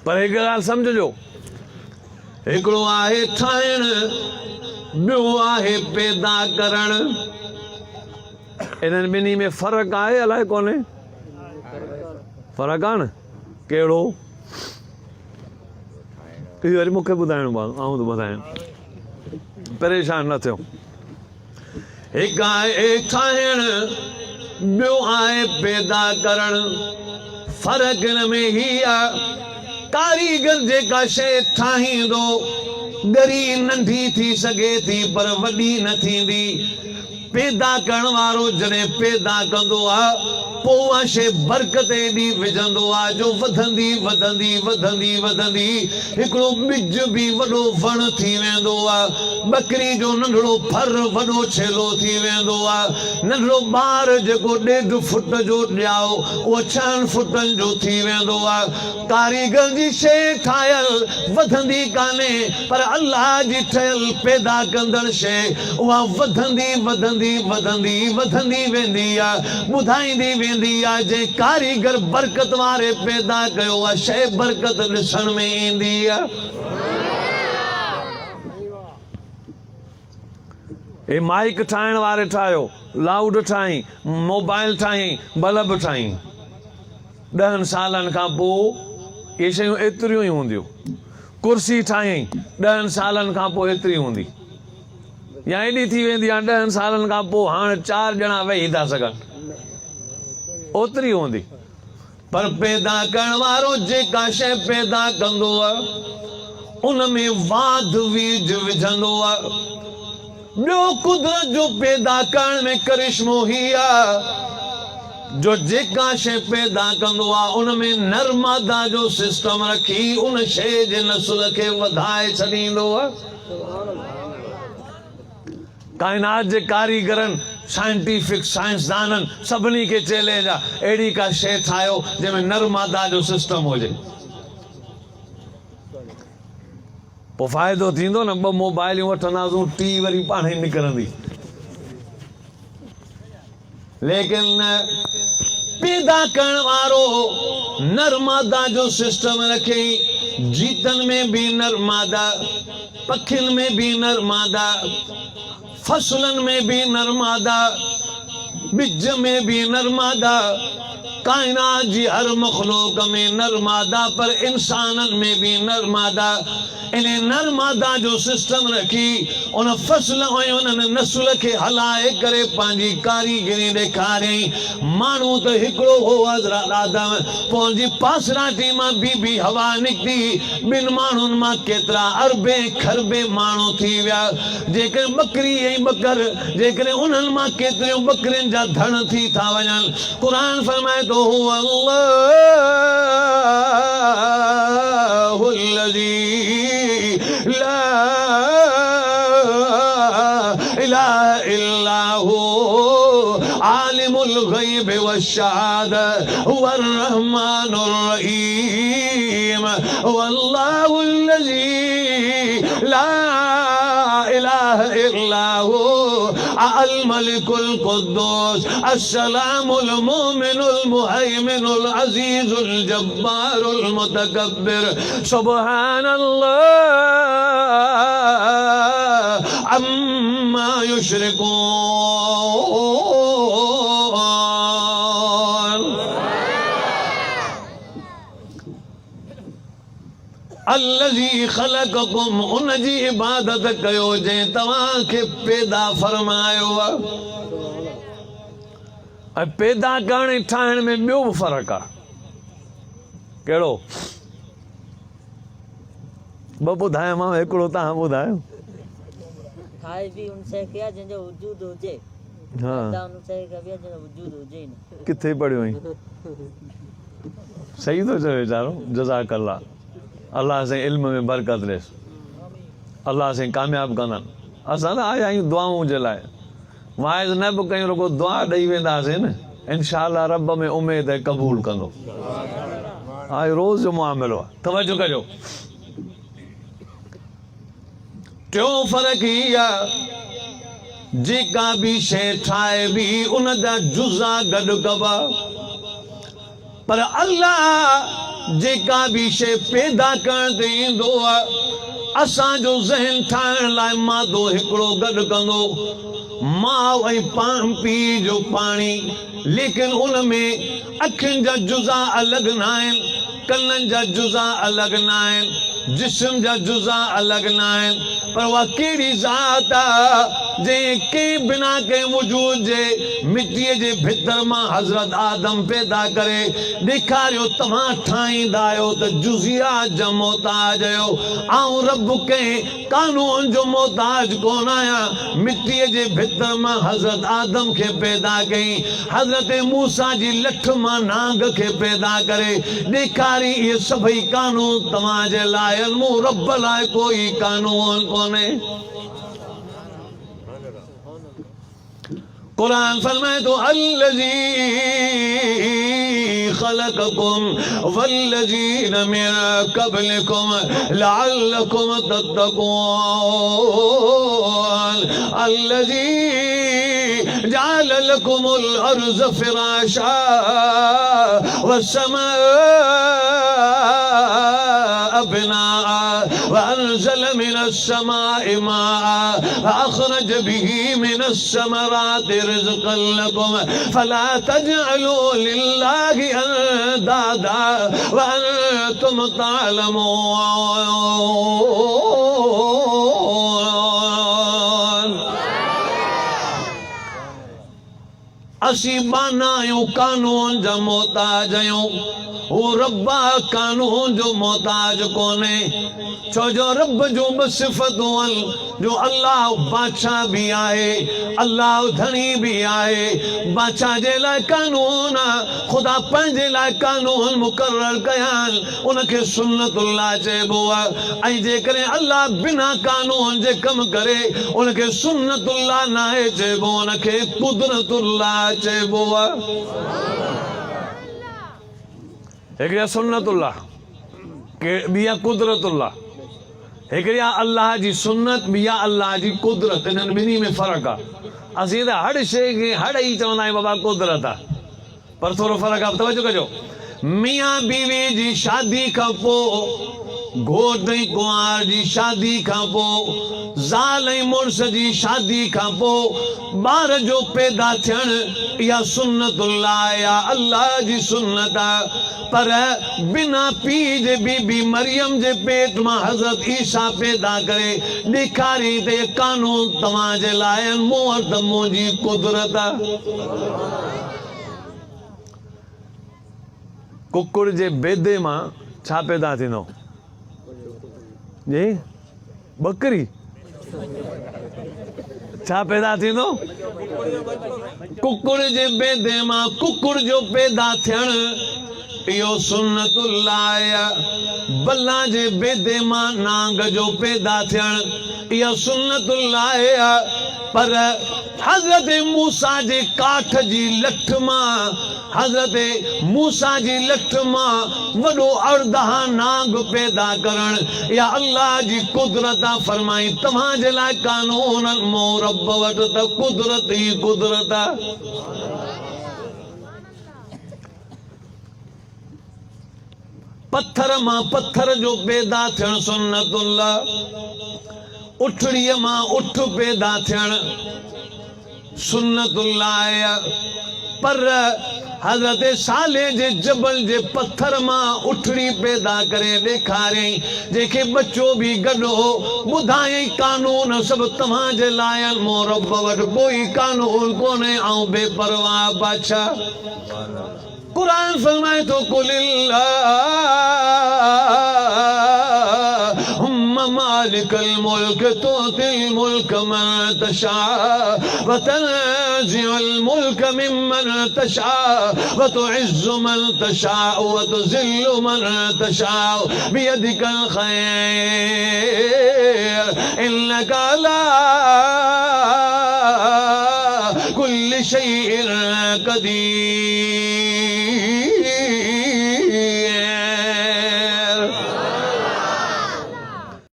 पर हिकु ॻाल्हि सम्झिजो, हिकिड़ो आहे ठाहिण, ॿियो आहे पैदा करण। इन्हनि ॿिन्ही में फ़र्क़ु आहे अलाए कोन्हे? फ़र्क़ु आहे न? कहिड़ो? इहो वरी मूंखे ॿुधाइणो पवंदो, आउं थो ॿुधायां, परेशान न थियो। हिकु आहे ठाहिण, ॿियो आहे पैदा करण। फ़र्क़ु हिन में ही आहे, कारीगर जेका शइ ठाहींदो ॻरी नंढी थी सघे थी पर वॾी न थींदी। पैदा करण वारो जॾहिं पैदा कंदो आहे पोइ उहा शइ बरकत एॾी विझंदो आहे जो वधंदी वधंदी वधंदी वधंदी हिकिड़ो ॿिज बि वॾो वण थी वेंदो आहे। ॿकरी जो नंढड़ो फर वॾो छेलो थी वेंदो आहे। नंढड़ो ॿार जेको 1.5 फुट जो ॼाओ उहो 6 फुटनि जो थी वेंदो आहे। कारीगर जी शइ ठाहियल वधंदी कान्हे पर अल्लाह जी ठहियल पैदा कंदड़ शइ उहा वधंदी वधंदी वधंदी वधंदी वेंदी आहे, ॿुधाईंदी वेंदी आहे। जे कारीगर बरकत वारे पैदा कयो आहे शइ बरकत ॾिसण में ईंदी आहे। हे माइक ठाहिण वारे ठाहियो, लाउड ठाही, मोबाइल ठाही, बल्ब ठाही, 10 सालनि खां पोइ इहे शयूं एतिरियूं ई हूंदियूं। कुर्सी ठाही, 10 सालनि खां पोइ एतिरी हूंदी, या एॾी थी वेंदी आहे 10 सालनि खां पोइ हाणे 4 ॼणा वेही था सघनि, ओतिरी हूंदी। पर पैदा करण वारो जेका शइ पैदा कंदो आहे उन में वाध वीज विझंदो आहे। ॿियो कुदरत जो पैदा करण में करिश्मो ही आहे जो जेका शइ पैदा कंदो आहे उन में नरमादा जो सिस्टम रखी उन शइ जे नसुल खे वधाए छॾींदो आहे। काइनात जे कारीगरनि, साइंटिफिक साइंसदाननि सभिनी खे चैलेंज आहे अहिड़ी का शइ ठाहियो जंहिंमें नरमादा जो सिस्टम हुजे। पोइ फ़ाइदो थींदो न, 2 मोबाइलियूं वठंदासीं, टी वरी पाण ई निकिरंदी। लेकिन पैदा करण वारो नरमादा जो सिस्टम रखे, जीतन में भी नरमादा, पखियुनि में भी नरमादा, फसलनि में भी नरमादा, बिज में भी नरमादा, कायनात जी हर मखलूक में नरमादा, पर इंसाननि में भी नरमादा। इन नरमादा जो सिस्टम रखी उन फसल ऐं उन्हनि नसुल खे हलाए करे पंहिंजी कारीगरी ॾेखारियईं। माण्हू त हिकिड़ो हो हज़रत आदम, पोइ जी पासराटी मां बीबी हवा निकिती, 2 माण्हुनि मां केतिरा अरबे खरबे माण्हू थी विया। जेकॾहिं ॿकरी ऐं ॿकर, जेकॾहिं उन्हनि मां केतिरियूं ॿकरियुनि जा धण थी था वञनि। क़ुरान फरमाए थो ला इलाहा इल्ला हु आलिमुल गैब वश्शहादह हुवर रहमानुर रहीम वल्लाहुल्लज़ी ला इलाहा इल्ला हु अल मलिकुल कुद्दूस अस्सलामुल मुमिनुल मुहैमिनुल अजीजुल जब्बारुल मुतकब्बिर सुब्हानल्लाह अम्मा युश्रिकून। अल्लज़ी ख़लक़कुम, उन जी इबादत कयो जंहिं तव्हांखे पैदा फरमायो आहे। ऐं पैदा करण ऐं ठाहिण में ॿियो बि फ़र्क़ु आहे। कहिड़ो? ॿ ॿुधायोमांव, हिकिड़ो तव्हां ॿुधायो। ठाहे बि उन शइ खे जंहिंजो वजूद हुजे, हाँ उन शइ खे बि जंहिंजो वजूद हुजे ई न। किथे पढ़ियो आहीं? सही थो चए वीचारो, जज़ाकल्ला। अल्लाह से इल्म में बरकत ॾेस, अल्लाह से कामयाब कंदनि। असां त आया आहियूं दुआऊं जे लाइ, वाइज़ न बि कयूं, रुगो दुआ ॾेई वेंदासीं न। इंशाअल्लाह रब में उमेद है क़बूल कंदो। हाणे रोज़ जो मामिलो आहे। तवजो कजो। टियों फ़र्क़ु ही आहे, जेका बि शइ ठाहे बि उन जा जुज़ा गॾु कबा, पर अल्लाह जेका भी शइ पैदा करण ते ईंदो आहे असांजो ज़हन ठाहिण लाइ मादो हिकिड़ो गॾु कंदो माउ ऐं पीउ जो पाणी लेकिन उन में अखियुनि जा जुज़ा अलॻि न आहिनि कननि जा जुज़ा अलॻि न आहिनि जिस्म जा जुज़ा अलॻि न आहिनि पर उहा कहिड़ी ज़ात आहे जंहिं कंहिं बिना कंहिं वजूद जे मिटीअ जे भितर मां हज़रत आदम पैदा करे ॾेखारियो तव्हां ठाहींदा आहियो त जुज़ियात जा मोहताज आहियो ऐं रब कंहिं कानून जो मोहताज कोन आहियां मिटीअ जे भितर मां हज़रत आदम खे पैदा कई हज़रत मूसा जी लठ मां नांग खे पैदा करे ॾेखारी इहे सभई कानून तव्हांजे लाइ मूं रब लाइ कोई कानून कोन्हे कुरान फरमाए तो अल्लज़ी खलक़कुम वल्लज़ीन मिन क़ब्लिकुम लअल्लकुम तत्तक़ून अल्लज़ी जअल लकुमुल अर्ज़ फ़िराशा वस्समा बिनाअ वअनज़ल मिनस्समाइ माअ वअख़रज बिही मिनस्समराति रिज़क़न लकुम फला तजअलू लिल्लाहि अंदादा वअंतुम तालमून असी बाना आहियूं कानून जा मोहताज आहियूं वो रब्बा कानून जो मोहताज कोने छो जो रब जो सिफ़तूं आहिनि जो अल्लाह बादशाह भी आहे अल्लाह धनी भी आहे बादशाह जे लाइ कानून आहे ख़ुदा पंहिंजे लाइ कानून मुक़ररु कया आहिनि उनखे सुन्नतुल्लाह चइबो आहे ऐं जेकॾहिं अल्लाह बिना कानून जे कमु करे उनखे सुन्नतुल्लाह नाहे चइबो उनखे कुदरतुल्लाह चइबो आहे हिकिड़ी सुन्नतुल्लाह ॿी आहे कुदरतुल्लाह हिकिड़ी आहे अल्लाह जी सुन्नत ॿी आहे अल्लाह जी कुदरत इन्हनि ॿिन्ही में फ़र्क़ु आहे असीं त हर शइ खे हर ई चवंदा आहियूं बाबा कुदरत आहे पर थोरो फ़र्क़ु आहे तवजो कजो मियां बीवी जी शादी खां पोइ घोट ऐं कुंवार जी शादी खां पोइ ज़ाल ऐं मुड़ुस जी शादी खां पोइ ॿार जो पैदा थियणु इहा सुन्नतुल्लाह या अल्लाह जी सुन्नत आहे पर बिना पीउ जे बीबी मरियम जे पेट मां हज़रत ईसा पैदा करे ॾेखारी त इहे कानून तव्हांजे लाइ मूं वटि त मुंहिंजी कुदरत आहे कुकुर जे बेदे मां छा पैदा थींदो जी बकरी छा पैदा थींदो कुकुर जे बेदे मां कुकुर जो पैदा थियणु इहो सुन्नतुल्लाह बल्ला जे बेदे मां नांग जो पैदा थियणु इहा सुन्नतुल्लाह पर हज़रत मूसा जे काठ जी लठ मां हज़रत मूसा जी लठ मां वॾो अर्दहा नांग पैदा करणु या अल्लाह जी कुदरत आहे फरमाई तव्हांजे लाइ कानून मूं रब वटि त कुदरत ई कुदरत आहे पत्थर मां पत्थर जो पैदा थियणु सुन्नतुल्लाह उठड़ीअ मां उठ पैदा थियणु सुन्नतुल्लाह पर हज़रत साले जे जबल जे पत्थर मां उठड़ी पैदा करे ॾेखारियईं जंहिंखे बच्चो बि गॾु हो ॿुधायईं कानून सभु तव्हांजे लाइ मूं रब वटि कोई कानून कोन्हे ऐं बेपरवाह बादशाह कुरान फरमाए थो मालिकल मुल्क तुतिल मुल्क मन तशा व तनज़िउल मुल्क मिम्मन तशा व तुइज़्ज़ु मन तशा व तुज़िल्लु मन तशा बियदिकल खैर इन्नका अला कुल्लि शैइन क़दीर